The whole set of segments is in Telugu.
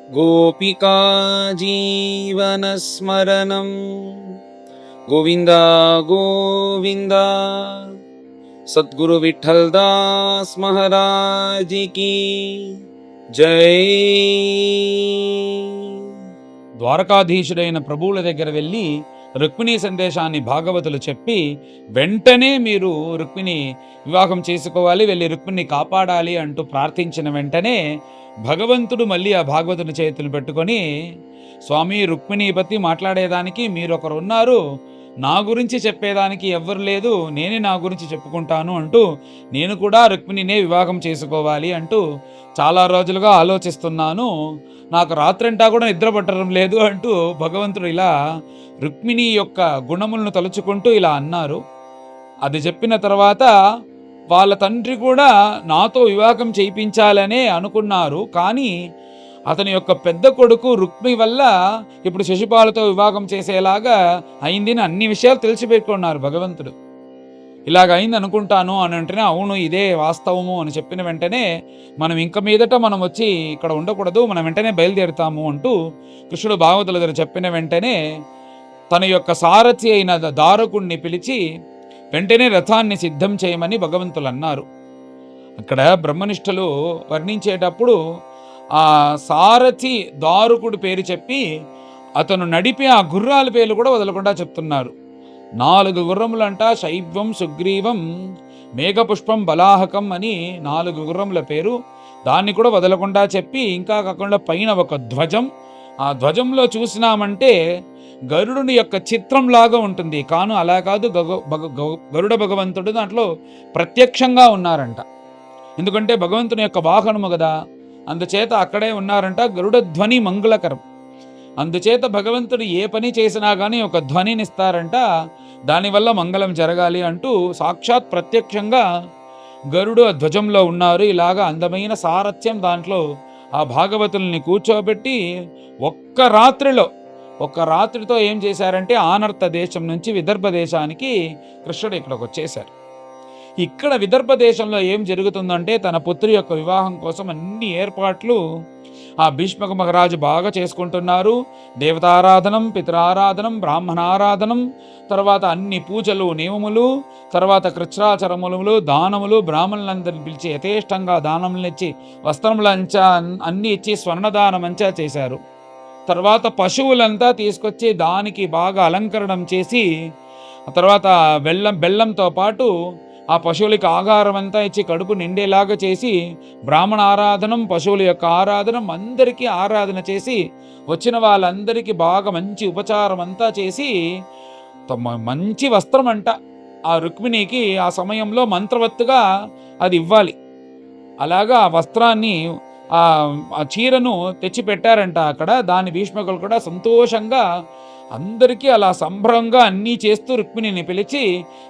गोपिका जीवनस्मरणं गोविन्द गोविन्द। सद्गुरु विठ्ठल दास महाराज की जय। ద్వారకాధీశుడైన ప్రభువుల దగ్గర వెళ్ళి రుక్మిణీ సందేశాన్ని భాగవతులు చెప్పి వెంటనే మీరు రుక్మిణి వివాహం చేసుకోవాలి, వెళ్ళి రుక్మిణిని కాపాడాలి అంటూ ప్రార్థించిన వెంటనే భగవంతుడు మళ్ళీ ఆ భాగవతుని చేతులు పెట్టుకొని, స్వామి రుక్మిణీపతి మాట్లాడేదానికి మీరొకరు ఉన్నారు, నా గురించి చెప్పేదానికి ఎవ్వరు లేదు, నేనే నా గురించి చెప్పుకుంటాను అంటూ నేను కూడా రుక్మిణినే వివాహం చేసుకోవాలి అంటూ చాలా రోజులుగా ఆలోచిస్తున్నాను, నాకు రాత్రంటా కూడా నిద్ర పట్టడం లేదు అంటూ భగవంతుడు ఇలా రుక్మిణి యొక్క గుణములను తలుచుకుంటూ ఇలా అన్నారు. అది చెప్పిన తర్వాత వాళ్ళ తండ్రి కూడా నాతో వివాహం చేయించాలనే అనుకున్నారు, కానీ అతని యొక్క పెద్ద కొడుకు రుక్మి వల్ల ఇప్పుడు శశిపాలతో వివాహం చేసేలాగా అయిందని అన్ని విషయాలు తెలిసిపెట్టుకున్నారు భగవంతుడు. ఇలాగ అయింది అనుకుంటాను అని అంటేనే అవును ఇదే వాస్తవము అని చెప్పిన వెంటనే మనం ఇంక మీదట మనం వచ్చి ఇక్కడ ఉండకూడదు, మనం వెంటనే బయలుదేరుతాము అంటూ కృష్ణుడు భాగవతుల దగ్గర చెప్పిన వెంటనే తన యొక్క సారథి అయిన దారకుణ్ణి పిలిచి వెంటనే రథాన్ని సిద్ధం చేయమని భగవంతులు అన్నారు. అక్కడ బ్రహ్మనిష్టలు వర్ణించేటప్పుడు ఆ సారథి దారుకుడు పేరు చెప్పి అతను నడిపి ఆ గుర్రాల పేర్లు కూడా వదలకుండా చెప్తున్నారు. 4 గుర్రములంట, శైవ్యం సుగ్రీవం మేఘపుష్పం బలాహకం అని 4 గుర్రముల పేరు, దాన్ని కూడా వదలకుండా చెప్పి ఇంకా కాకుండా పైన ఒక ధ్వజం, ఆ ధ్వజంలో చూసినామంటే గరుడుని యొక్క చిత్రంలాగా ఉంటుంది, కాను అలా కాదు, గరుడ భగవంతుడు దాంట్లో ప్రత్యక్షంగా ఉన్నారంట. ఎందుకంటే భగవంతుని యొక్క వాహనము కదా, అందుచేత అక్కడే ఉన్నారంట. గరుడ ధ్వని మంగళకరం, అందుచేత భగవంతుడు ఏ పని చేసినా కానీ ఒక ధ్వనినిస్తారంట, దానివల్ల మంగళం జరగాలి అంటూ సాక్షాత్ ప్రత్యక్షంగా గరుడు ఆ ధ్వజంలో ఉన్నారు. ఇలాగా అందమైన సారథ్యం దాంట్లో ఆ భాగవతుల్ని కూర్చోబెట్టి ఒక్క రాత్రితో ఏం చేశారంటే ఆనర్త దేశం నుంచి విదర్భ దేశానికి కృష్ణుడు ఇక్కడికి వచ్చేశారు. ఇక్కడ విదర్భ దేశంలో ఏం జరుగుతుందంటే తన పుత్రి యొక్క వివాహం కోసం అన్ని ఏర్పాట్లు ఆ భీష్మక మహారాజు బాగా చేసుకుంటున్నారు. దేవతారాధనం, పితరారాధనం, బ్రాహ్మణారాధనం, తర్వాత అన్ని పూజలు నియమములు, తర్వాత కృచ్రాచరములు, దానములు, బ్రాహ్మణులందరిని పిలిచి యథేష్టంగా దానములను ఇచ్చి వస్త్రములంచా అన్నీ ఇచ్చి స్వర్ణదానమంచా చేశారు. తర్వాత పశువులంతా తీసుకొచ్చి దానికి బాగా అలంకరణం చేసి తర్వాత బెల్లంతో పాటు ఆ పశువులకి ఆహారం అంతా ఇచ్చి కడుపు నిండేలాగా చేసి బ్రాహ్మణ ఆరాధనం, పశువుల యొక్క ఆరాధనం, అందరికీ ఆరాధన చేసి వచ్చిన వాళ్ళందరికీ బాగా మంచి ఉపచారం అంతా చేసి మంచి వస్త్రం అంట ఆ రుక్మిణికి ఆ సమయంలో మంత్రవత్తుగా అది ఇవ్వాలి. అలాగా ఆ వస్త్రాన్ని ఆ చీరను తెచ్చి పెట్టారంట అక్కడ. దాని భీష్మకులు కూడా సంతోషంగా అందరికీ అలా సంభ్రమంగా అన్నీ చేస్తూ రుక్మిణిని పిలిచి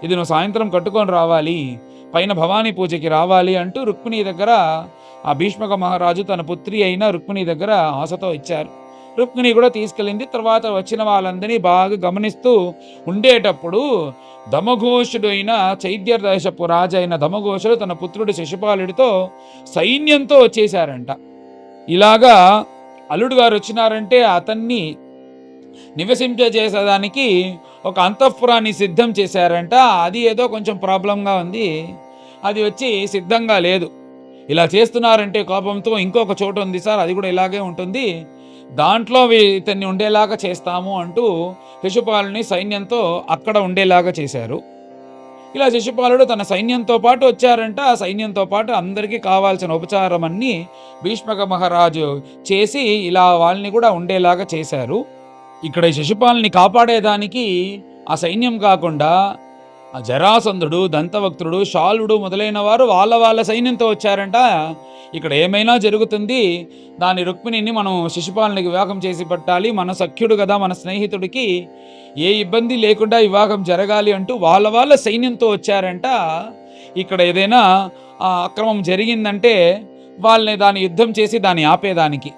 ఇది నువ్వు సాయంత్రం కట్టుకొని రావాలి, పైన భవానీ పూజకి రావాలి అంటూ రుక్మిణి దగ్గర ఆ భీష్మక మహారాజు తన పుత్రి అయిన రుక్మిణి దగ్గర ఆశతో ఇచ్చారు. రుక్మిణి కూడా తీసుకెళ్ళింది. తర్వాత వచ్చిన వాళ్ళందరినీ బాగా గమనిస్తూ ఉండేటప్పుడు దమఘోషుడు అయిన చైద్య దేశపు రాజు అయిన దమఘోషుడు తన పుత్రుడు శశిపాలుడితో సైన్యంతో వచ్చేశారంట. ఇలాగా అల్లుడు గారు వచ్చినారంటే అతన్ని నివసింపజేసేదానికి ఒక అంతఃపురాన్ని సిద్ధం చేశారంట. అది ఏదో కొంచెం ప్రాబ్లంగా ఉంది, అది వచ్చి సిద్ధంగా లేదు. ఇలా చేస్తున్నారంటే కోపంతో ఇంకొక చోటు ఉంది సార్, అది కూడా ఇలాగే ఉంటుంది, దాంట్లో ఇతన్ని ఉండేలాగా చేస్తాము అంటూ శిశుపాలుని సైన్యంతో అక్కడ ఉండేలాగా చేశారు. ఇలా శిశుపాలుడు తన సైన్యంతో పాటు వచ్చారంట. ఆ సైన్యంతో పాటు అందరికీ కావాల్సిన ఉపచారం అన్నీ భీష్మక మహారాజు చేసి ఇలా వాళ్ళని కూడా ఉండేలాగా చేశారు. ఇక్కడ శిశుపాలుని కాపాడేదానికి ఆ సైన్యం కాకుండా ఆ జరాసంధుడు, దంతవక్త్రుడు, శాలుడు మొదలైన వారు వాళ్ళ సైన్యంతో వచ్చారంట. ఇక్కడ ఏమైనా జరుగుతుంది, దాని రుక్మిణిని మనం శిశుపాలునికి వివాహం చేసి పెట్టాలి, మన సఖ్యుడు కదా, మన స్నేహితుడికి ఏ ఇబ్బంది లేకుండా వివాహం జరగాలి అంటూ వాళ్ళ సైన్యంతో వచ్చారంట. ఇక్కడ ఏదైనా అక్రమం జరిగిందంటే వాళ్ళని దాని యుద్ధం చేసి దాన్ని ఆపేదానికి.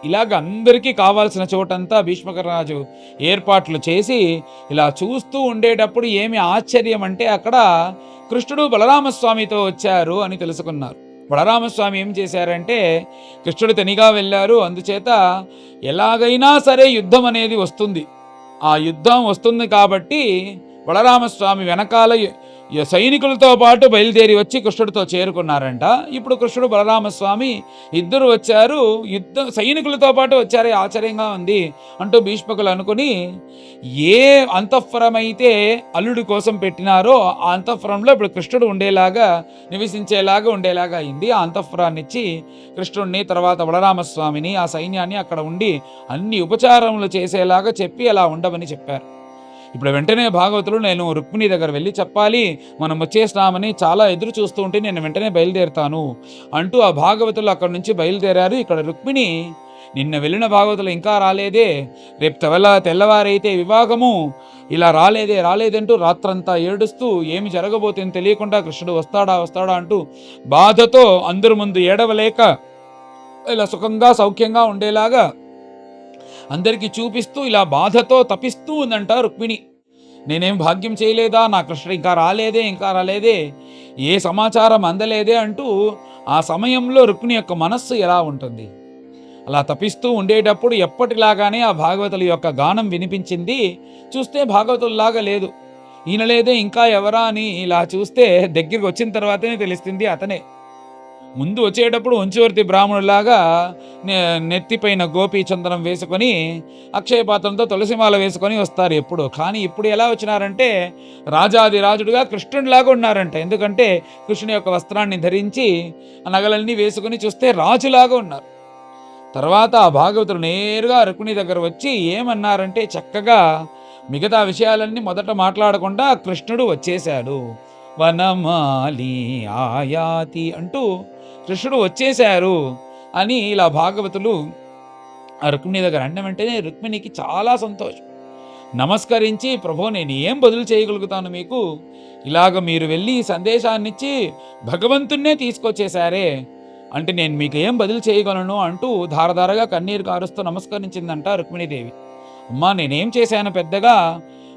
ఇలాగ అందరికీ కావాల్సిన చోటంతా భీష్మకరాజు ఏర్పాట్లు చేసి ఇలా చూస్తూ ఉండేటప్పుడు ఏమి ఆశ్చర్యం అంటే అక్కడ కృష్ణుడు బలరామస్వామితో వచ్చారు అని తెలుసుకున్నారు. బలరామస్వామి ఏం చేశారంటే, కృష్ణుడు తనిగా వెళ్ళారు, అందుచేత ఎలాగైనా సరే యుద్ధం అనేది వస్తుంది, ఆ యుద్ధం వస్తుంది కాబట్టి బలరామస్వామి వెనకాల సైనికులతో పాటు బయలుదేరి వచ్చి కృష్ణుడితో చేరుకున్నారంట. ఇప్పుడు కృష్ణుడు బలరామస్వామి ఇద్దరు వచ్చారు, సైనికులతో పాటు వచ్చారే, ఆశ్చర్యంగా ఉంది అంటూ భీష్మకులు అనుకుని, ఏ అంతఃపురం అయితే అల్లుడి కోసం పెట్టినారో ఆ అంతఃపురంలో ఇప్పుడు కృష్ణుడు ఉండేలాగా, నివసించేలాగా ఉండేలాగా అయింది. ఆ అంతఃపురాన్ని ఇచ్చి కృష్ణుడిని, తర్వాత బలరామస్వామిని, ఆ సైన్యాన్ని అక్కడ ఉండి అన్ని ఉపచారములు చేసేలాగా చెప్పి అలా ఉండమని చెప్పారు. ఇప్పుడు వెంటనే భాగవతులు, నేను రుక్మిణి దగ్గర వెళ్ళి చెప్పాలి, మనం వచ్చేస్తామని చాలా ఎదురు చూస్తూ ఉంటే నేను వెంటనే బయలుదేరుతాను అంటూ ఆ భాగవతులు అక్కడి నుంచి బయలుదేరారు. ఇక్కడ రుక్మిణి, నిన్న వెళ్ళిన భాగవతులు ఇంకా రాలేదే, రేపు తెల్లవారైతే వివాహము, ఇలా రాలేదంటూ రాత్రంతా ఏడుస్తూ ఏమి జరగబోతుందో తెలియకుండా కృష్ణుడు వస్తాడా అంటూ బాధతో అందరి ముందు ఏడవలేక ఇలా సుఖంగా సౌఖ్యంగా ఉండేలాగా అందరికీ చూపిస్తూ ఇలా బాధతో తపిస్తూ ఉందంట రుక్మిణి. నేనేం భాగ్యం చేయలేదా, నా కృష్ణుడు ఇంకా రాలేదే, ఏ సమాచారం అందలేదే అంటూ ఆ సమయంలో రుక్మిణి యొక్క మనస్సు ఎలా ఉంటుంది. అలా తపిస్తూ ఉండేటప్పుడు ఎప్పటిలాగానే ఆ భాగవతుల యొక్క గానం వినిపించింది. చూస్తే భాగవతుల్లాగా లేదు, ఈయన లేదే, ఇంకా ఎవరా అని ఇలా చూస్తే దగ్గరికి వచ్చిన తర్వాతనే తెలుస్తుంది అతనే. ముందు వచ్చేటప్పుడు వంచివర్తి బ్రాహ్మణులాగా నెత్తిపైన గోపీ చందనం వేసుకొని అక్షయపాత్రంతో తులసిమాల వేసుకొని వస్తారు ఎప్పుడు. కానీ ఇప్పుడు ఎలా వచ్చినారంటే రాజాది రాజుడుగా కృష్ణుడిలాగా ఉన్నారంట. ఎందుకంటే కృష్ణుని యొక్క వస్త్రాన్ని ధరించి నగలన్నీ వేసుకొని చూస్తే రాజులాగా ఉన్నారు. తర్వాత ఆ భాగవతులు నేరుగా రుక్మిణి దగ్గర వచ్చి ఏమన్నారంటే, చక్కగా మిగతా విషయాలన్నీ మొదట మాట్లాడకుండా కృష్ణుడు వచ్చేశాడు, వనమాలి ఆయాతి అంటూ కృష్ణుడు వచ్చేశారు అని ఇలా భాగవతులు ఆ రుక్మిణి దగ్గర అన్న వెంటనే రుక్మిణికి చాలా సంతోషం. నమస్కరించి, ప్రభు నేను ఏం బదులు చేయగలుగుతాను మీకు, ఇలాగ మీరు వెళ్ళి సందేశాన్నిచ్చి భగవంతున్నే తీసుకొచ్చేశారే అంటే నేను మీకు ఏం బదులు చేయగలను అంటూ ధారధారగా కన్నీరు కారుస్తూ నమస్కరించిందంట రుక్మిణీదేవి. అమ్మా, నేనేం చేశాను పెద్దగా,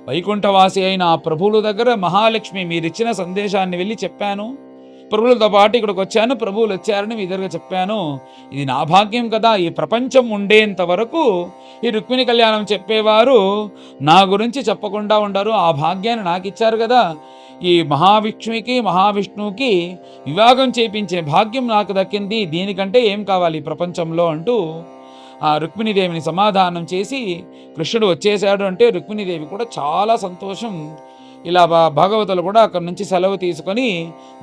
వైకుంఠవాసి అయిన ఆ ప్రభువుల దగ్గర మహాలక్ష్మి మీరిచ్చిన సందేశాన్ని వెళ్ళి చెప్పాను, ప్రభువులతో పాటు ఇక్కడికి వచ్చాను, ప్రభువులు వచ్చారని మీ దగ్గర చెప్పాను. ఇది నా భాగ్యం కదా, ఈ ప్రపంచం ఉండేంత వరకు ఈ రుక్మిణి కళ్యాణం చెప్పేవారు నా గురించి చెప్పకుండా ఉండరు, ఆ భాగ్యాన్ని నాకు ఇచ్చారు కదా, ఈ మహావిష్ణువుకి మహావిష్ణువుకి వివాహం చేయించే భాగ్యం నాకు దక్కింది, దీనికంటే ఏం కావాలి ప్రపంచంలో అంటూ ఆ రుక్మిణీదేవిని సమాధానం చేసి కృష్ణుడు వచ్చేశాడు అంటే రుక్మిణీదేవి కూడా చాలా సంతోషం. ఇలా భాగవతులు కూడా అక్కడి నుంచి సెలవు తీసుకొని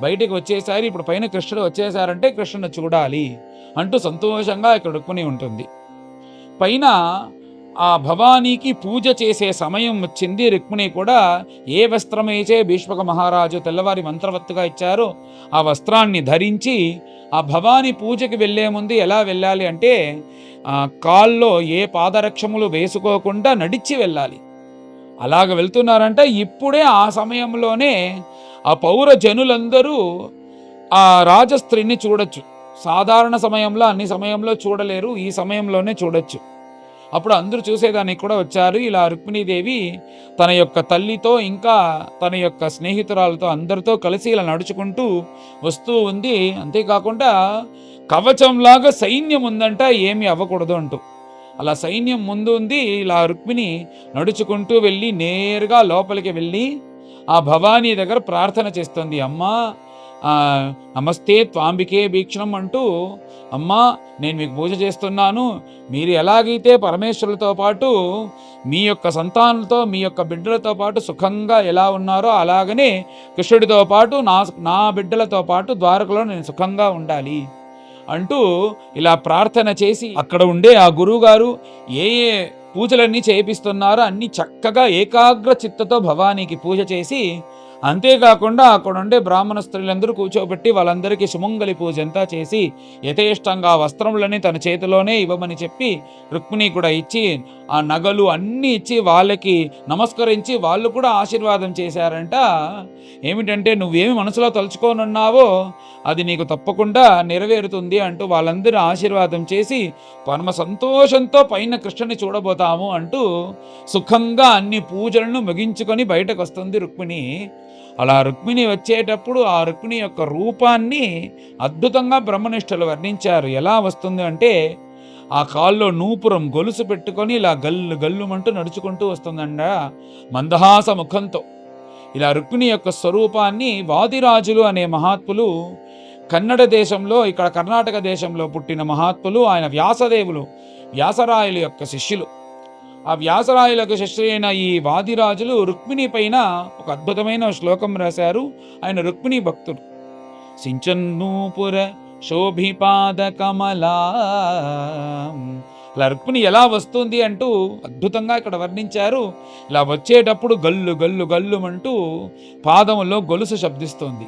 బయటికి వచ్చేసారు. ఇప్పుడు పైన కృష్ణుడు వచ్చేసారంటే కృష్ణుడు చూడాలి అంటూ సంతోషంగా ఇక్కడ రుక్మిణి ఉంటుంది. పైన ఆ భవానీకి పూజ చేసే సమయం వచ్చింది. రుక్మిణి కూడా ఏ వస్త్రమైతే భీష్మక మహారాజు తెల్లవారి మంత్రవత్తుగా ఇచ్చారో ఆ వస్త్రాన్ని ధరించి ఆ భవానీ పూజకి వెళ్ళే ముందు ఎలా వెళ్ళాలి అంటే కాల్లో ఏ పాదరక్షములు వేసుకోకుండా నడిచి వెళ్ళాలి. అలాగ వెళ్తున్నారంట. ఇప్పుడే ఆ సమయంలోనే ఆ పౌర జనులందరూ ఆ రాజస్త్రీని చూడొచ్చు. సాధారణ సమయంలో అన్ని సమయంలో చూడలేరు, ఈ సమయంలోనే చూడొచ్చు. అప్పుడు అందరూ చూసేదానికి కూడా వచ్చారు. ఇలా రుక్మిణీదేవి తన యొక్క తల్లితో ఇంకా తన యొక్క స్నేహితురాలతో అందరితో కలిసి ఇలా నడుచుకుంటూ వస్తూ ఉంది. అంతేకాకుండా కవచంలాగా సైన్యం ఉందంట, ఏమీ అవ్వకూడదు అంటూ. అలా సైన్యం ముందు ఉంది. ఇలా రుక్మిణి నడుచుకుంటూ వెళ్ళి నేరుగా లోపలికి వెళ్ళి ఆ భవానీ దగ్గర ప్రార్థన చేస్తుంది. అమ్మా నమస్తే త్వాంబికే భీక్షణం అంటూ, అమ్మా నేను మీకు పూజ చేస్తున్నాను, మీరు ఎలాగైతే పరమేశ్వరులతో పాటు మీ యొక్క సంతానంతో మీ యొక్క బిడ్డలతో పాటు సుఖంగా ఎలా ఉన్నారో అలాగనే కృష్ణుడితో పాటు నా బిడ్డలతో పాటు ద్వారకలో నేను సుఖంగా ఉండాలి అంటూ ఇలా ప్రార్థన చేసి అక్కడ ఉండే ఆ గురువుగారు ఏ పూజలన్నీ చేపిస్తున్నారో అన్నీ చక్కగా ఏకాగ్ర చిత్తతో భవానీకి పూజ చేసి, అంతేకాకుండా అక్కడ ఉండే బ్రాహ్మణ స్త్రీలందరూ కూర్చోబెట్టి వాళ్ళందరికీ సుమంగళి పూజ అంతా చేసి యథేష్టంగా వస్త్రములని తన చేతిలోనే ఇవ్వమని చెప్పి రుక్మిణి కూడా ఇచ్చి ఆ నగలు అన్నీ ఇచ్చి వాళ్ళకి నమస్కరించి వాళ్ళు కూడా ఆశీర్వాదం చేశారంట. ఏమిటంటే నువ్వేమి మనసులో తలుచుకోనున్నావో అది నీకు తప్పకుండా నెరవేరుతుంది అంటూ వాళ్ళందరూ ఆశీర్వాదం చేసి పరమ సంతోషంతో పైన కృష్ణుని చూడబోతాము అంటూ సుఖంగా అన్ని పూజలను ముగించుకొని బయటకు వస్తుంది రుక్మిణి. అలా రుక్మిణి వచ్చేటప్పుడు ఆ రుక్మిణి యొక్క రూపాన్ని అద్భుతంగా బ్రహ్మనిష్ఠులు వర్ణించారు. ఎలా వస్తుంది అంటే, ఆ కాల్లో నూపురం గొలుసు పెట్టుకొని ఇలా గల్లు గల్లుమంటూ నడుచుకుంటూ వస్తుందండ మందహాస ముఖంతో. ఇలా రుక్మిణి యొక్క స్వరూపాన్ని వాదిరాజులు అనే మహాత్ములు, కన్నడ దేశంలో, ఇక్కడ కర్ణాటక దేశంలో పుట్టిన మహాత్ములు, ఆయన వ్యాసదేవులు, వ్యాసరాయలు యొక్క శిష్యులు. ఆ వ్యాసరాయల యొక్క శిష్యులైన ఈ వాదిరాజులు రుక్మిణి పైన ఒక అద్భుతమైన శ్లోకం రాశారు. ఆయన రుక్మిణి భక్తుడు. సించన్నూపుర శోభిపాద కమలా, ఇలా రుక్మిణి ఎలా వస్తుంది అంటూ అద్భుతంగా ఇక్కడ వర్ణించారు. ఇలా వచ్చేటప్పుడు గల్లు గల్లు గల్లుమంటూ పాదములో గొలుసు శబ్దిస్తుంది.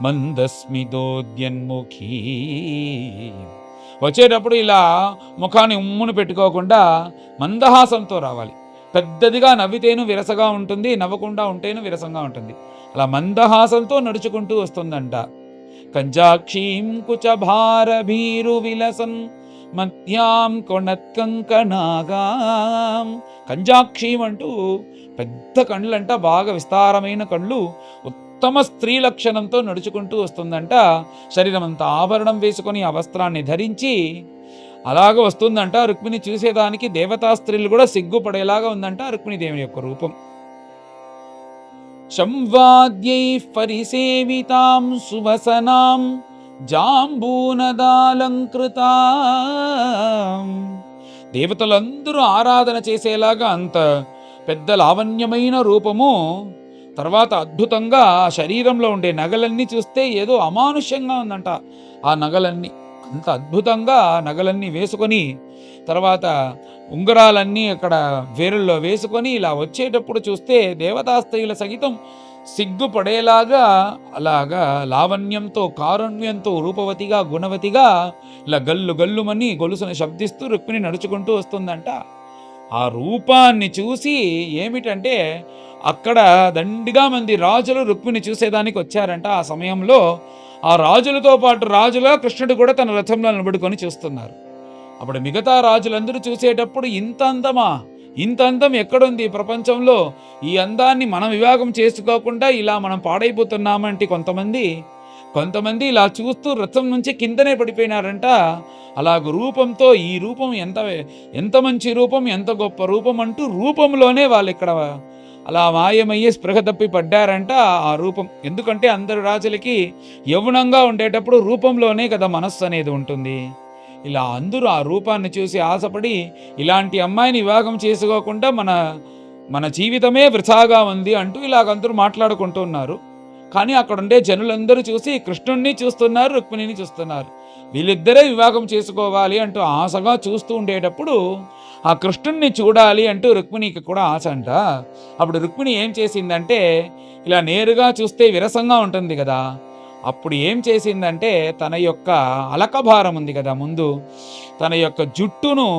మందస్మితోద్యన్ముఖీ, వచ్చేటప్పుడు ఇలా ముఖాన్ని ఉమ్మును పెట్టుకోకుండా మందహాసంతో రావాలి. పెద్దదిగా నవ్వితేను విరసగా ఉంటుంది, నవ్వకుండా ఉంటేను విరసంగా ఉంటుంది. అలా మందహాసంతో నడుచుకుంటూ వస్తుందంట. కంజాక్షీం కుచభార భీరు విలసన్ మధ్యాం కొణత్కంకనాగాం. కంజాక్షీం అంటూ పెద్ద కళ్ళంట, బాగా విస్తారమైన కళ్ళు, ఉత్తమ స్త్రీ లక్షణంతో నడుచుకుంటూ వస్తుందంట. శరీరం అంతా ఆభరణం వేసుకొని ఆ వస్త్రాన్ని ధరించి అలాగ వస్తుందంట. రుక్మిణి చూసేదానికి దేవతా స్త్రీలు కూడా సిగ్గుపడేలాగా ఉందంట రుక్మిణి దేవి యొక్క రూపం. సంవాద్యై పరిసేవితాం సువసనాం జాంబూనదాలంకృతాం, దేవతలందరూ ఆరాధన చేసేలాగా అంత పెద్ద లావణ్యమైన రూపము. తర్వాత అద్భుతంగా ఆ శరీరంలో ఉండే నగలన్నీ చూస్తే ఏదో అమానుష్యంగా ఉందంట. ఆ నగలన్నీ అంత అద్భుతంగా నగలన్నీ వేసుకొని, తర్వాత ఉంగరాలన్నీ అక్కడ వేరుల్లో వేసుకొని ఇలా వచ్చేటప్పుడు చూస్తే దేవతా స్త్రీల సహితం సిగ్గుపడేలాగా అలాగా లావణ్యంతో, కారుణ్యంతో, రూపవతిగా, గుణవతిగా ఇలా గల్లు గల్లుమని గొలుసును శబ్దిస్తూ రుక్మిణి నడుచుకుంటూ వస్తుందంట. ఆ రూపాన్ని చూసి ఏమిటంటే, అక్కడ దండిగా మంది రాజులు రుక్మిణి చూసేదానికి వచ్చారంట. ఆ సమయంలో ఆ రాజులతో పాటు రాజులా కృష్ణుడు కూడా తన రథంలో నిలబడుకొని చూస్తున్నారు. అప్పుడు మిగతా రాజులందరూ చూసేటప్పుడు ఇంత అందమా, ఇంత అందం ఎక్కడుంది ప్రపంచంలో, ఈ అందాన్ని మనం వివాహం చేసుకోకుండా ఇలా మనం పాడైపోతున్నామంటే కొంతమంది ఇలా చూస్తూ రథం నుంచి కిందనే పడిపోయినారంట. అలాగ రూపంతో, ఈ రూపం ఎంత మంచి రూపం, ఎంత గొప్ప రూపం అంటూ రూపంలోనే వాళ్ళు ఇక్కడ అలా మాయమయ్యే స్పృహ తప్పి పడ్డారంట ఆ రూపం. ఎందుకంటే అందరు రాజులకి యవ్వనంగా ఉండేటప్పుడు రూపంలోనే కదా మనస్సు అనేది ఉంటుంది. ఇలా అందరూ ఆ రూపాన్ని చూసి ఆశపడి ఇలాంటి అమ్మాయిని వివాహం చేసుకోకుండా మన జీవితమే వృథాగా ఉంది అంటూ ఇలాగందరూ మాట్లాడుకుంటూ ఉన్నారు. కానీ అక్కడ ఉండే జనులందరూ చూసి కృష్ణుణ్ణి చూస్తున్నారు, రుక్మిణిని చూస్తున్నారు. వీళ్ళిద్దరే వివాహం చేసుకోవాలి అంటూ ఆశగా చూస్తూ ఉండేటప్పుడు ఆ కృష్ణుణ్ణి చూడాలి అంటూ రుక్మిణికి కూడా ఆశ అంట. అప్పుడు రుక్మిణి ఏం చేసిందంటే, ఇలా నేరుగా చూస్తే విరసంగా ఉంటుంది కదా, అప్పుడు ఏం చేసిందంటే తన యొక్క అలకభారం ఉంది కదా ముందు, తన యొక్క జుట్టును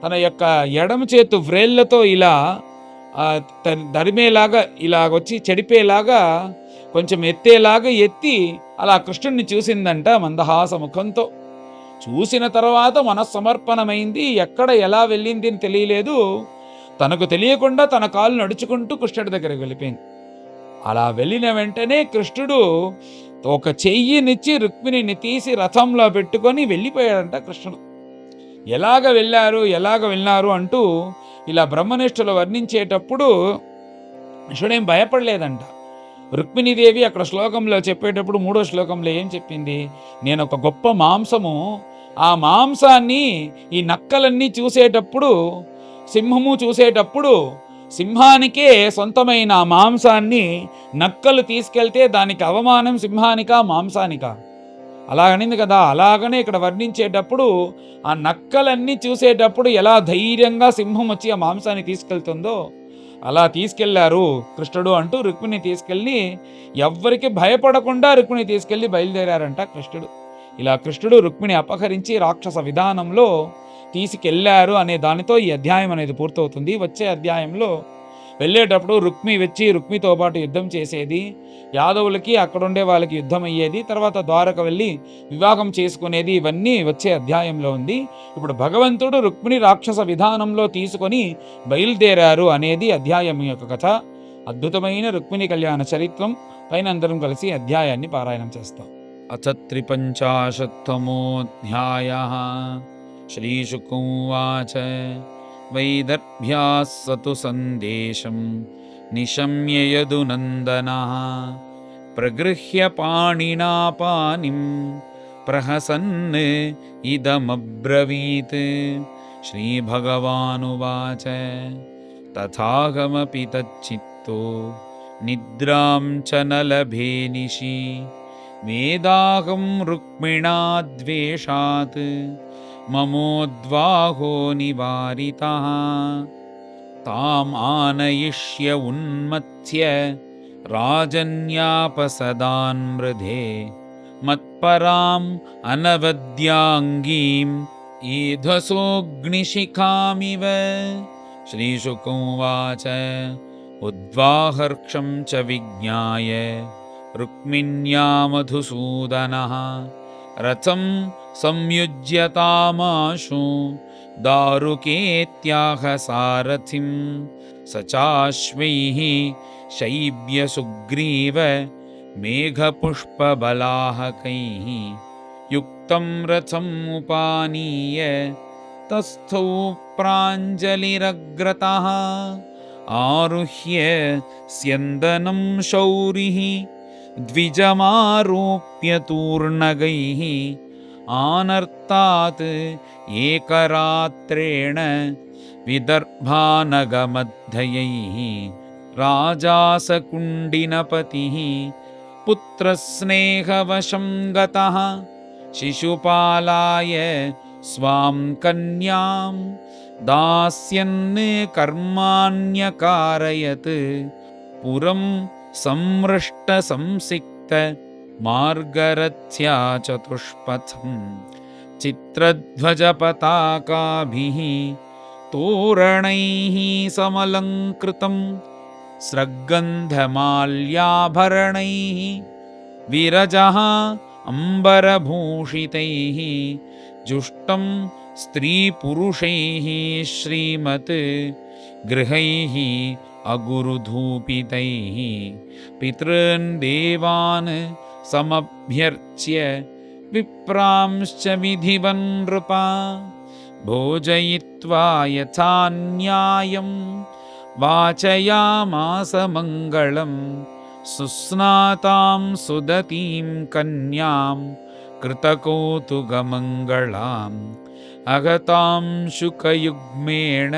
తన యొక్క ఎడమ చేతు వ్రేళ్లతో ఇలా దరిమేలాగా ఇలా వచ్చి చెడిపేలాగా కొంచెం ఎత్తేలాగా ఎత్తి అలా కృష్ణుణ్ణి చూసిందంట మందహాస ముఖంతో. చూసిన తర్వాత మనస్సమర్పణమైంది. ఎక్కడ ఎలా వెళ్ళింది అని తెలియలేదు. తనకు తెలియకుండా తన కాలు నడుచుకుంటూ కృష్ణుడి దగ్గరికి వెళ్ళిపోయింది. అలా వెళ్ళిన వెంటనే కృష్ణుడు ఒక చెయ్యినిచ్చి రుక్మిణిని తీసి రథంలో పెట్టుకొని వెళ్ళిపోయాడంట కృష్ణుడు. ఎలాగ వెళ్ళారు అంటూ ఇలా బ్రహ్మనిష్ఠులు వర్ణించేటప్పుడు కృష్ణుడేం భయపడలేదంట. రుక్మిణీదేవి అక్కడ శ్లోకంలో చెప్పేటప్పుడు 3వ శ్లోకంలో ఏం చెప్పింది, నేను ఒక గొప్ప మాంసము, ఆ మాంసాన్ని ఈ నక్కలన్నీ చూసేటప్పుడు, సింహము చూసేటప్పుడు సింహానికే సొంతమైన ఆ మాంసాన్ని నక్కలు తీసుకెళ్తే దానికి అవమానం సింహానికా మాంసానికా, అలాగనింది కదా. అలాగనే ఇక్కడ వర్ణించేటప్పుడు ఆ నక్కలన్నీ చూసేటప్పుడు ఎలా ధైర్యంగా సింహం వచ్చి ఆ మాంసాన్ని తీసుకెళ్తుందో అలా తీసుకెళ్లారు కృష్ణుడు అంటూ రుక్మిణి తీసుకెళ్ళి, ఎవ్వరికి భయపడకుండా రుక్మిణి తీసుకెళ్ళి బయలుదేరారంట కృష్ణుడు. ఇలా కృష్ణుడు రుక్మిణి అపహరించి రాక్షస విధానంలో తీసుకెళ్లారు అనే దానితో ఈ అధ్యాయం అనేది పూర్తవుతుంది. వచ్చే అధ్యాయంలో వెళ్ళేటప్పుడు రుక్మితో పాటు యుద్ధం చేసేది, యాదవులకి అక్కడుండే వాళ్ళకి యుద్ధం అయ్యేది, తర్వాత ద్వారక వెళ్ళి వివాహం చేసుకునేది, ఇవన్నీ వచ్చే అధ్యాయంలో ఉంది. ఇప్పుడు భగవంతుడు రుక్మిణి రాక్షస విధానంలో తీసుకొని బయలుదేరారు అనేది అధ్యాయం యొక్క కథ. అద్భుతమైన రుక్మిణి కళ్యాణ చరిత్రం పైన అందరం కలిసి అధ్యాయాన్ని పారాయణం చేస్తాం. अथ 53तमोऽध्यायः श्रीशुकुवाच वैदर्भ्याः स तु सन्देशं निशम्य यदुनन्दनः प्रगृह्य पाणिना पाणिं प्रहसन् इदमब्रवीत् श्रीभगवानुवाच तथाहमपि तच्चित्तो निद्रां च न लभे निशि वेदाहं रुक्मिणा द्वेषात् ममोद्वाहो निवारितः ताम् आनयिष्य उन्मत्स्य राजन्यापसदान् मृधे मत्पराम् अनवद्याङ्गीम् ईधसोऽग्निशिखामिव श्रीशुकोवाच उद्वाहर्क्षं च विज्ञाय रुक्मिण्या मधुसूदनः रथं संयुज्यतामाशु दारुकेत्याह सारथिं स चाश्वैः शैब्यसुग्रीव मेघपुष्पबलाहकैः युक्तं रथम् उपानीय तस्थौ प्राञ्जलिरग्रतः आरुह्य स्यन्दनं शौरिः द्विजमारोप्य तूर्णगैः आनर्तात् एकरात्रेण विदर्भानगमध्ययैः राजासकुण्डिनपतिः पुत्रस्नेहवशं गतः शिशुपालाय स्वां कन्यां दास्यन् कर्माण्यकारयत् पुरं संमृष्टसंसिक्त मार्गरथ्या चतुष्पथं चित्रध्वजपताकाभिः तोरणैः समलङ्कृतं स्रग्गन्धमाल्याभरणैः विरजः अम्बरभूषितैः जुष्टं स्त्रीपुरुषैः श्रीमत् गृहैः अगुरुधूपितैः पितॄन् देवान् समभ्यर्च्य विप्रांश्च विधिवन् नृपा भोजयित्वा यथा न्यायं वाचयामास मङ्गलं सुस्नातां सुदतीं कन्यां कृतकौतुकमङ्गलाम् अगतां शुकयुग्मेण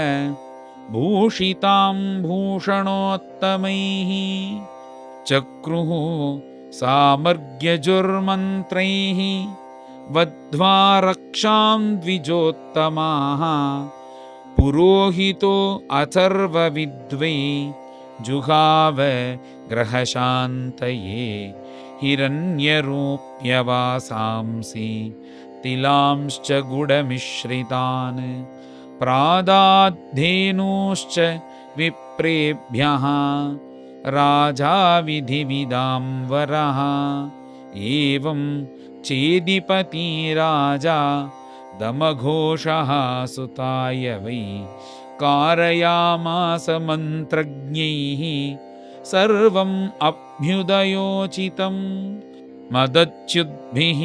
भूषितां भूषणोत्तमैः चक्रुः सामर्ग्यजुर्मन्त्रैः वध्वा रक्षां द्विजोत्तमाः पुरोहितो अथर्वविद्वै जुहाव ग्रहशान्तये हिरण्यरूप्यवासांसि तिलांश्च गुडमिश्रितान् प्रादाद्धेनूश्च विप्रेभ्यः राजा विधिविदां वरः एवं चेदिपति राजा दमघोषः सुताय वै कारयामास मन्त्रज्ञैः सर्वम् अभ्युदयोचितं मदच्युद्भिः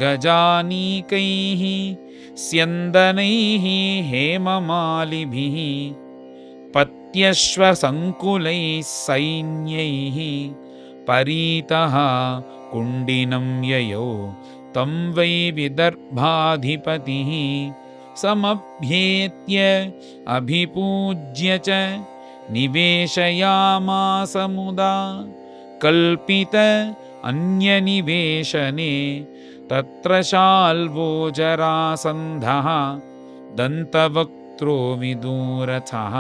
गजानीकैः स्यन्दनैः हेममालिभिः पत्यश्वसङ्कुलैः सैन्यैः परीतः कुण्डिनं ययौ तं वै विदर्भाधिपतिः समभ्येत्य अभिपूज्य च निवेशयामास मुदा कल्पित अन्यनिवेशने तत्र शाल्वो जरासन्धः दन्तवक्त्रो विदूरथः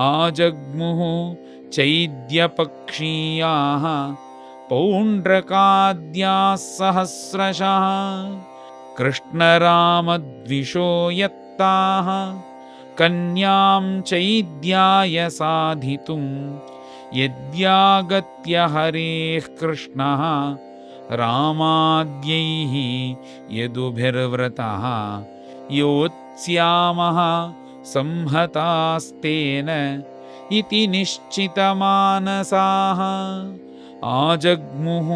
आजग्मुः चैद्यपक्षीयाः पौण्ड्रकाद्याः सहस्रशः कृष्णरामद्विषो यत्ताः कन्यां चैद्याय साधितुं यद्यागत्य हरेः कृष्णः रामाद्यैः यदुभिर्व्रतः योत्स्यामः संहतास्तेन इति निश्चितमानसाः आजग्मुः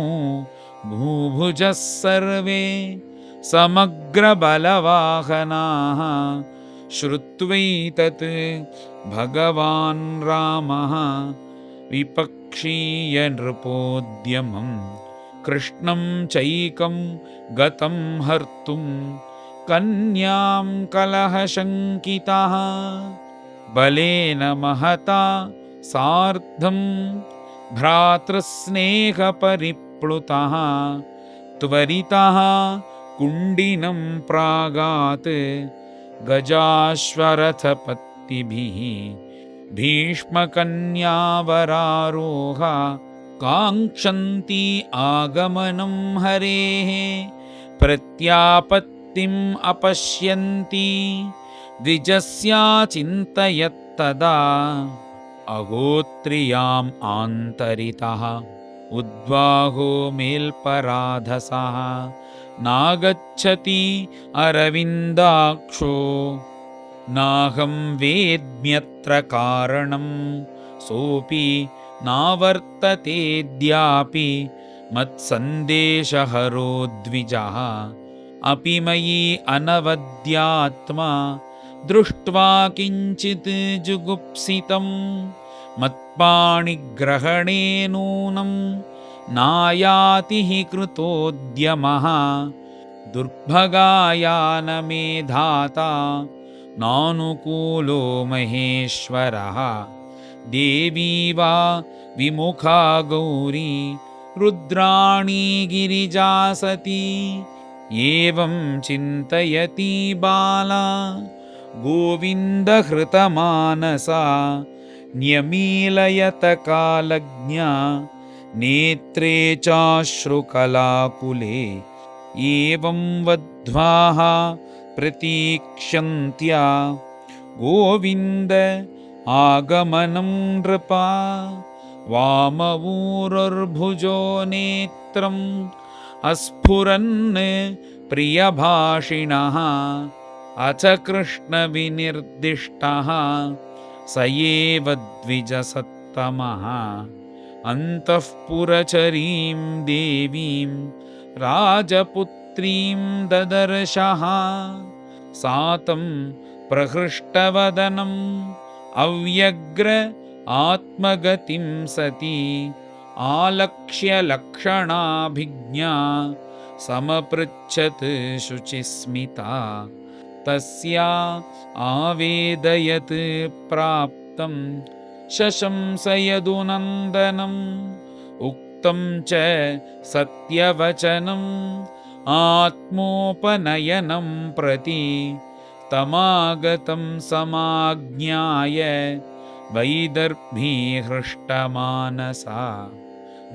भूभुजः सर्वे समग्रबलवाहनाः श्रुत्वैतत् भगवान् रामः विपक्षीयनृपोद्यमं कृष्णं चैकं गतं हर्तुं कन्यां कलहशङ्कितः बलेन महता सार्धं भ्रातृस्नेहपरिप्लुतः त्वरितः कुण्डिनं प्रागात् गजाश्वरथपत्तिभिः भीष्मकन्यावरारोह काङ्क्षन्ति आगमनं हरेः प्रत्यापत्तिम् अपश्यन्ति द्विजस्या चिन्तयत्तदा अगोत्र्याम् आन्तरितः उद्वाहो मेल्पराधसः नागच्छति अरविन्दाक्षो नाहं वेद्म्यत्र कारणं सोऽपि नावर्ततेऽद्यापि मत्सन्देशहरो द्विजः अपि मयि अनवद्यात्मा दृष्ट्वा किञ्चित् जुगुप्सितं मत्पाणिग्रहणे नूनं नायाति हि कृतोद्यमः दुर्भगाय मे धाता नानुकूलो महेश्वरः देवी वा विमुखा गौरी रुद्राणी गिरिजा सती एवं चिन्तयति बाला गोविन्दहृतमानसा न्यमीलयत कालज्ञा नेत्रे चाश्रुकलाकुले एवं वध्वाः प्रतीक्ष्यन्त्या गोविन्द आगमनं नृपा वामवूरुर्भुजो नेत्रम् अस्फुरन् प्रियभाषिणः अथ कृष्णविनिर्दिष्टः स एव द्विजसत्तमः अन्तःपुरचरीं देवीं राजपुत्रीं ददर्शः सातं प्रहृष्टवदनम् अव्यग्र आत्मगतिं सती आलक्ष्य लक्षणाभिज्ञा समपृच्छत् शुचिस्मिता तस्या आवेदयत् प्राप्तं शशंसयदुनन्दनम् उक्तं च सत्यवचनम् आत्मोपनयनं प्रति तमागतं समाज्ञाय वैदर्भी हृष्टमानसा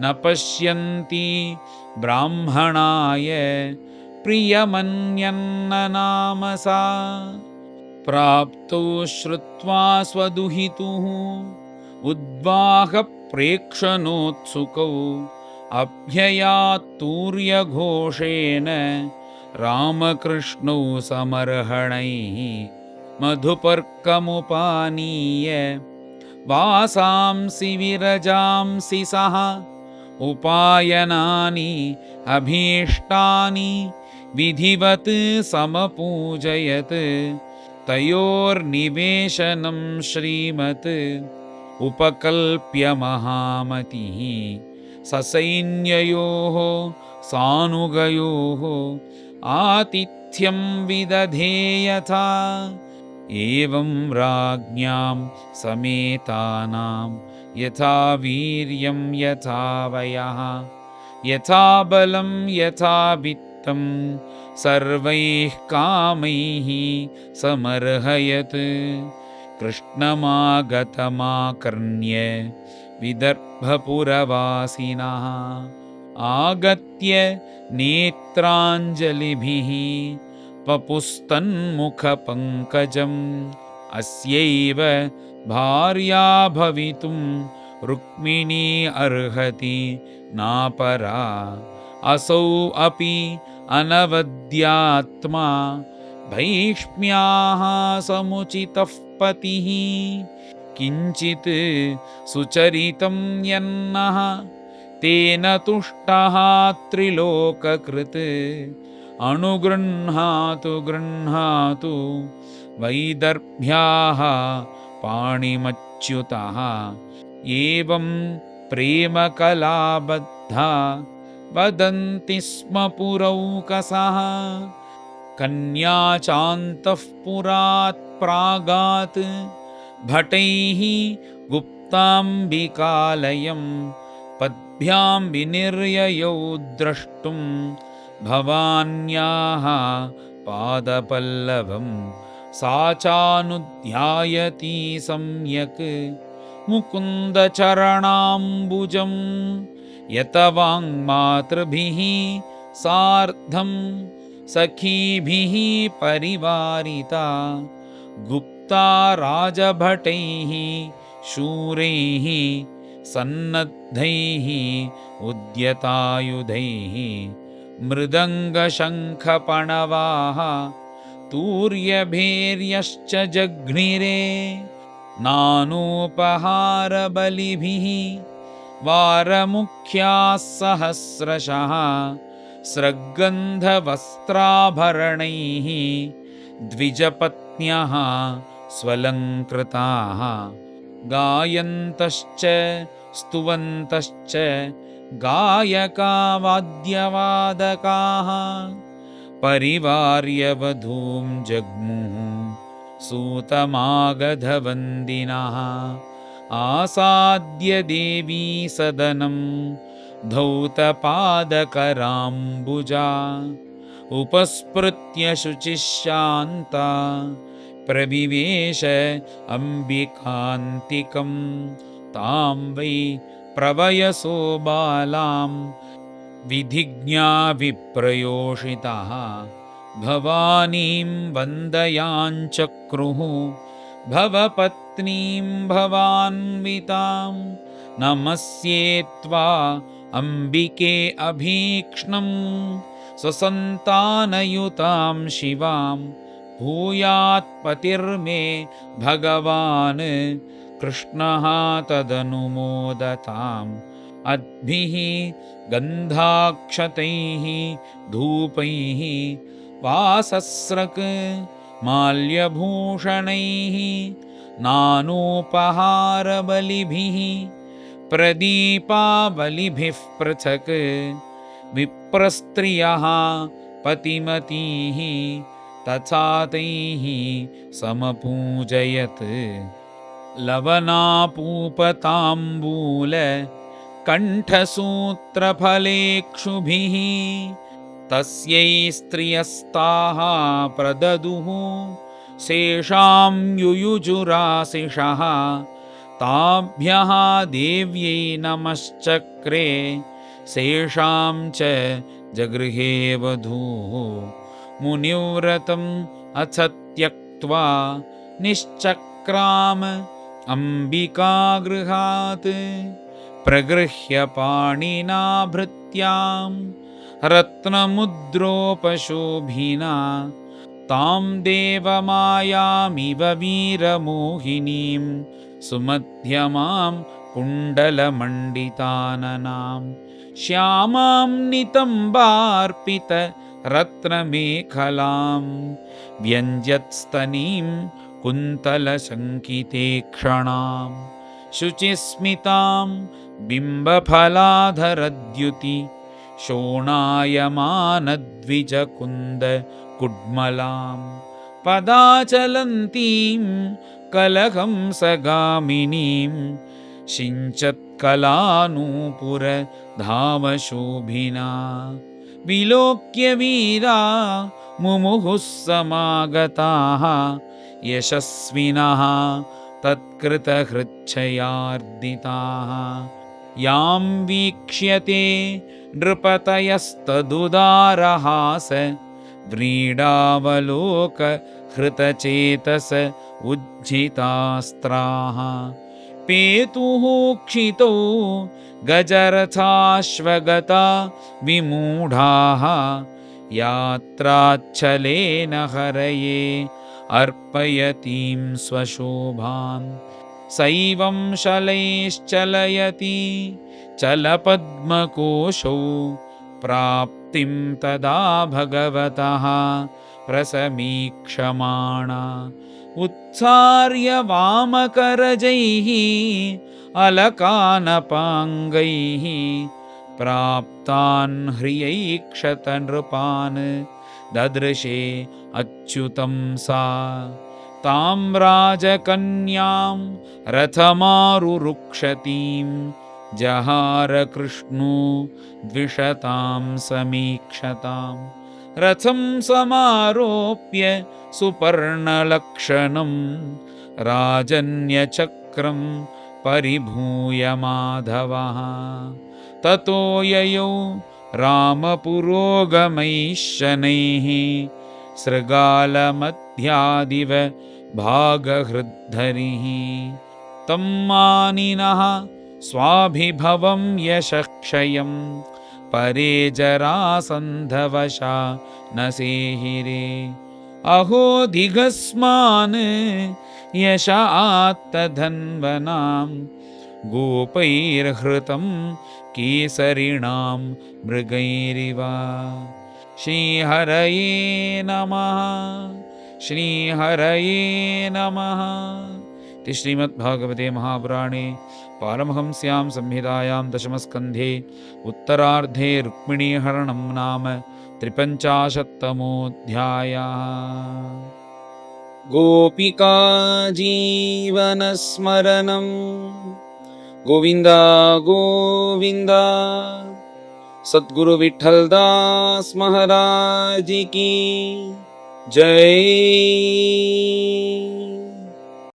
न पश्यन्ति ब्राह्मणाय प्रियमन्यन्न नाम सा प्राप्तो श्रुत्वा स्वदुहितुः उद्वाहप्रेक्षणोत्सुकौ अभ्ययात्तूर्यघोषेण रामकृष्णौ समर्हणैः मधुपर्कमुपानीय वासांसि विरजांसि सः उपायनानि अभीष्टानि विधिवत् समपूजयत् तयोर्निवेशनं श्रीमत् उपकल्प्य महामतिः ससैन्ययोः सानुगयोः आतिथ्यं विदधे यथा एवं राज्ञां समेतानां यथा वीर्यं यथा वयः यथा बलं यथा वित्तं सर्वैः कामैः समर्हयत् कृष्णमागतमाकर्ण्य विदर्भपुरवासिनः आगत्य नेत्राञ्जलिभिः पपुस्तन्मुखपङ्कजम् अस्यैव भार्या भवितुं रुक्मिणी अर्हति नापरा असौ अपि अनवद्यात्मा भैष्म्याः समुचितः पतिः किञ्चित् सुचरितं यन्नः तेन तुष्टः त्रिलोककृत् अनुगृह्णातु गृह्णातु वैदर्भ्याः पाणिमच्युतः एवं प्रेमकलाबद्धा वदन्ति स्म पुरौकसः कन्या चान्तः पुरात् प्रागात् भटैः गुप्ताम्बिकालयं पद्भ्यां विनिर्ययौ द्रष्टुं भवान्याः पादपल्लवं सा चानुध्यायति सम्यक् मुकुन्दचरणाम्बुजं यतवाङ्मातृभिः सार्धं सखीभिः परिवारिता गुप्ता राजभटैः शूरैः सन्नद्धैः उद्यतायुधैः मृदङ्गशङ्खपणवाः तूर्यभेर्यश्च जघ्निरे नानोपहारबलिभिः वारमुख्याः सहस्रशः स्रग्गन्धवस्त्राभरणैः द्विजपत्न्यः स्वलङ्कृताः गायन्तश्च स्तुवन्तश्च गायका वाद्यवादकाः परिवार्य वधूं जग्मुः सूतमागधवन्दिनः आसाद्य देवी सदनं धौतपादकराम्बुजा उपस्पृत्य शुचिः शान्ता प्रविवेश अम्बिकान्तिकं तां वै प्रवयसो बालां विधिज्ञा विप्रयोषितः भवानीं वन्दयाञ्चक्रुः भवपत्नीं भवान्वितां नमस्ये त्वा अम्बिके अभीक्ष्णं स्वसन्तानयुतां शिवां भूयात्पतिर्मे भगवान् कृष्णः तदनुमोदताम् अद्भिः गन्धाक्षतैः धूपैः वासस्रक् माल्यभूषणैः नानोपहारबलिभिः प्रदीपाबलिभिः पृथक् विप्रस्त्रियः पतिमतीः तथा तैः समपूजयत् लवनापूपताम्बूल कण्ठसूत्रफलेक्षुभिः तस्यै स्त्रियस्ताः प्रददुः शेषां युयुजुराशिषः ताभ्यः देव्यै नमश्चक्रे शेषां च जगृहे वधूः मुनिव्रतम् अथ त्यक्त्वा निश्चक्राम अम्बिकागृहात् प्रगृह्य पाणिना भृत्यां रत्नमुद्रोपशोभिना तां देवमायामिव वीरमोहिनीं सुमध्यमां कुण्डलमण्डिताननां श्यामां नितम्बार्पित रत्नमेखलां व्यञ्जत्स्तनीं कुन्तलशङ्कितेक्षणां शुचिस्मितां बिम्बफलाधरद्युति शोणायमानद्विजकुन्दकुड्मलां पदाचलन्तीं कलहंसगामिनीं सिञ्चत्कलानूपुरधामशोभिना विलोक्य वीरा मुमुहुः समागताः यशस्विनः तत्कृतहृच्छयार्दिताः यां वीक्ष्यते नृपतयस्तदुदारहास व्रीडावलोक हृतचेतस उज्झितास्त्राः पेतुः क्षितौ गजरथाश्वगता विमूढाः यात्राच्छलेन हरये अर्पयतीं स्वशोभां सैवं शलैश्चलयति चलपद्मकोशौ प्राप्तिं तदा भगवतः प्रसमीक्षमाणा उत्सार्य वामकरजैः अलकानपाङ्गैः प्राप्तान् ह्रियैक्षत नृपान् ददृशे अच्युतं सा तां राजकन्यां रथमारुरुक्षतीं जहार कृष्णो द्विषतां समीक्षताम् रथं समारोप्य सुपर्णलक्षणं राजन्यचक्रं परिभूय माधवः ततो ययौ रामपुरोगमैः शनैः सृगालमध्यादिव भागहृद्धरिः तं मानिनः स्वाभिभवं यशक्षयं परे जरासन्धवशा न सेहिरे अहो दिगस्मान् यशात्तधन्वनां गोपैर्हृतं केसरिणां मृगैरिव श्रीहरये नमः श्रीहरये नमः। इति श्रीमद्भागवते महापुराणे पारमहंस्यां संहितायां दशमस्कन्धे उत्तरार्धे रुक्मिणीहरणं नाम 53तमोऽध्यायः। गोपिका जीवनस्मरणं गोविन्द गोविन्द। सद्गुरु विठ्ठलदास महाराज की जय।